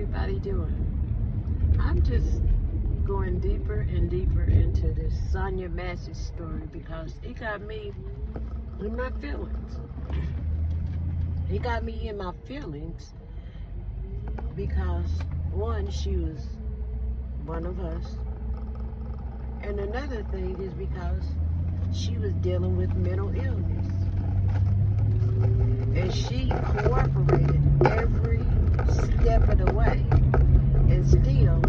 everybody doing? I'm just going deeper and deeper into this Sonya Massey story because it got me in my feelings. It got me in my feelings because, one, she was one of us. And another thing is because she was dealing with mental illness. And she cooperated every step of the way. And still,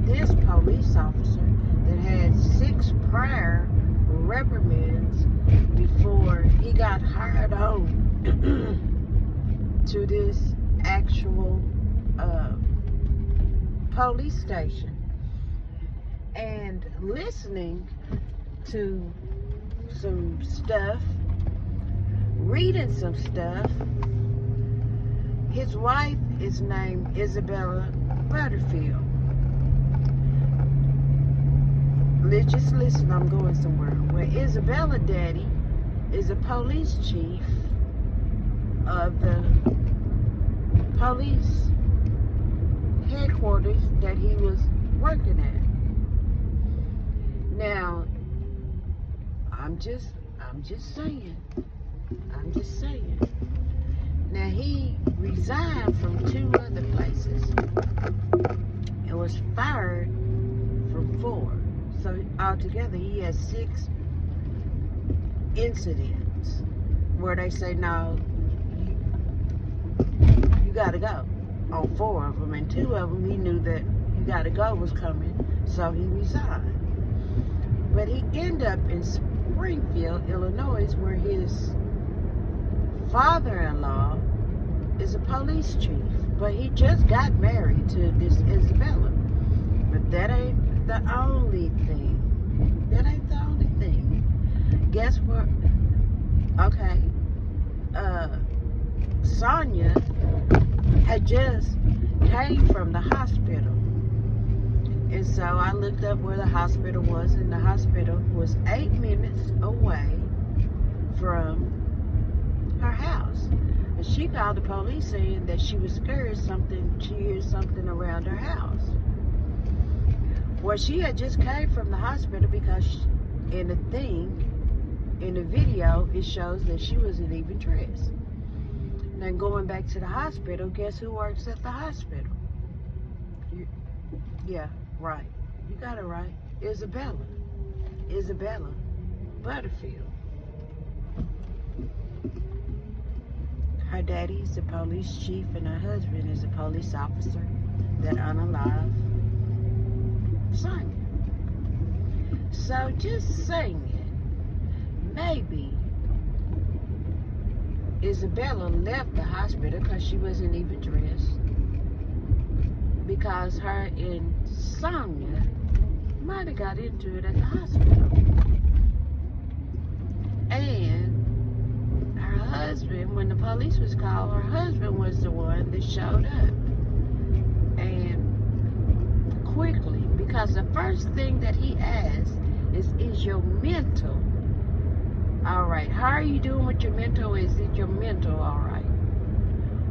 this police officer that had 6 prior reprimands before he got hired on to this actual police station. And listening to some stuff, reading some stuff, his wife is named Isabella Butterfield. Let's just listen, I'm going somewhere. Well, Isabella daddy is a police chief of the police headquarters that he was working at. Now, I'm just saying. Now, he resigned from 2 other places and was fired from 4. So altogether, he has 6 incidents where they say, no, you got to go on 4 of them. And 2 of them, he knew that you got to go was coming, so he resigned. But he ended up in Springfield, Illinois, where his father-in-law is a police chief. But he just got married to this Isabella. But that ain't the only thing. Guess what? Okay. Sonya had just came from the hospital. And so I looked up where the hospital was, and the hospital was 8 minutes away from her house. And she called the police saying that she was scared she heard something around her house. Well, she had just came from the hospital because in the video, it shows that she wasn't even dressed. Now going back to the hospital, guess who works at the hospital? Yeah, right. You got it right. Isabella Butterfield. Her daddy is a police chief and her husband is a police officer that unalived Sonya. So just saying it, maybe Isabella left the hospital because she wasn't even dressed. Because her and Sonya might have got into it at the hospital. And her husband, when the police was called, her husband was the one that showed up. And quickly, because the first thing that he asked is your mental all right? How are you doing with your mental? Is it your mental all right?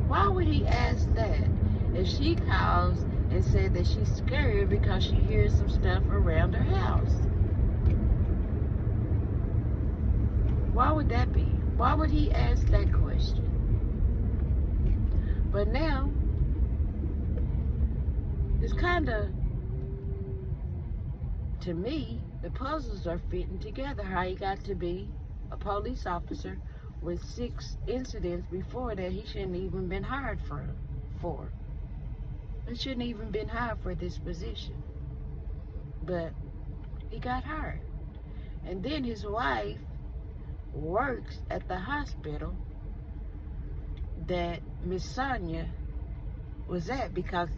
Why would he ask that if she calls and said that she's scared because she hears some stuff around her house? Why would that be? Why would he ask that question? But now, it's kind of, to me, the puzzles are fitting together. How he got to be a police officer with 6 incidents before that he shouldn't even been hired for. He shouldn't even been hired for this position. But he got hired. And then his wife works at the hospital that Miss Sonya was at because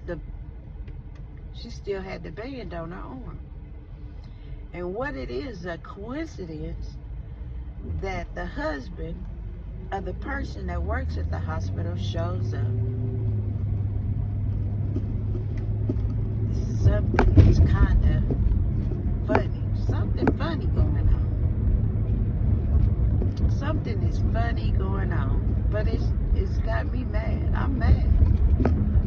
she still had the band on her arm. And what it is, a coincidence that the husband of the person that works at the hospital shows up. Something is kind of funny. Something funny going on. Something is funny going on. But it's got me mad. I'm mad.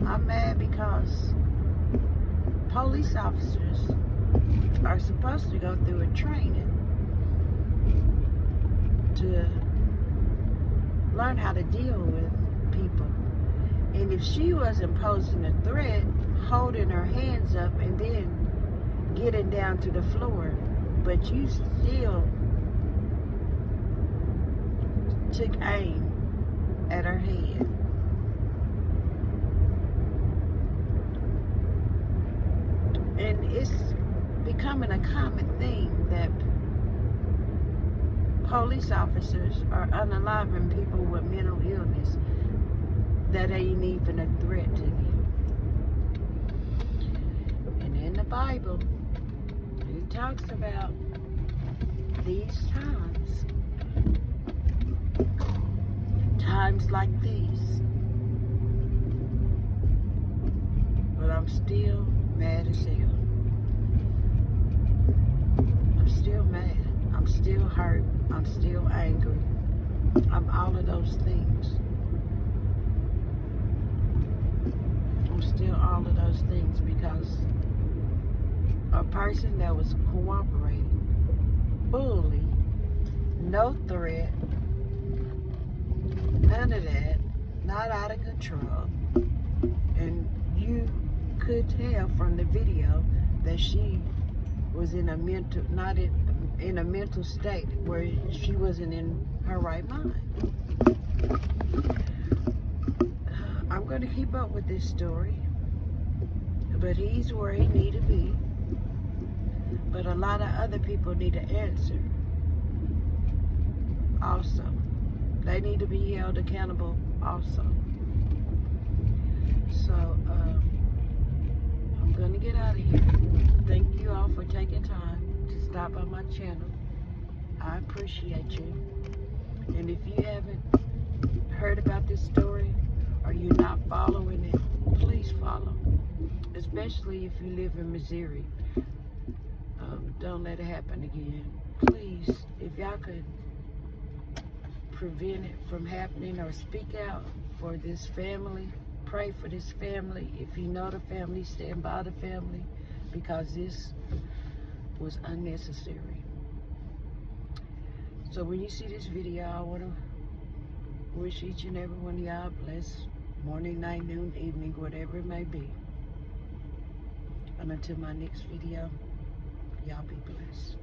I'm mad because because police officers are supposed to go through a training to learn how to deal with people. And if she wasn't posing a threat, holding her hands up and then getting down to the floor, but you still took aim at her head. And it's becoming a common thing that police officers are unaliving people with mental illness that ain't even a threat to them. And in the Bible, it talks about these times like these. But I'm still mad as hell. I'm still mad. I'm still hurt. I'm still angry. I'm all of those things. I'm still all of those things because a person that was cooperating fully, no threat, none of that, not out of control, and you could tell from the video that she was in a mental, not in a mental state where she wasn't in her right mind. I'm going to keep up with this story, but he's where he need to be. But a lot of other people need to answer also. They need to be held accountable also. So, I'm going to get out of here. Thank you all for taking time to stop by my channel. I appreciate you. And if you haven't heard about this story or you're not following it, please follow. Especially if you live in Missouri. Don't let it happen again. Please, if y'all could prevent it from happening or speak out for this family, pray for this family. If you know the family, stand by the family, because this was unnecessary. So when you see this video, I want to wish each and every one of y'all blessed morning, night, noon, evening, whatever it may be. And until my next video, y'all be blessed.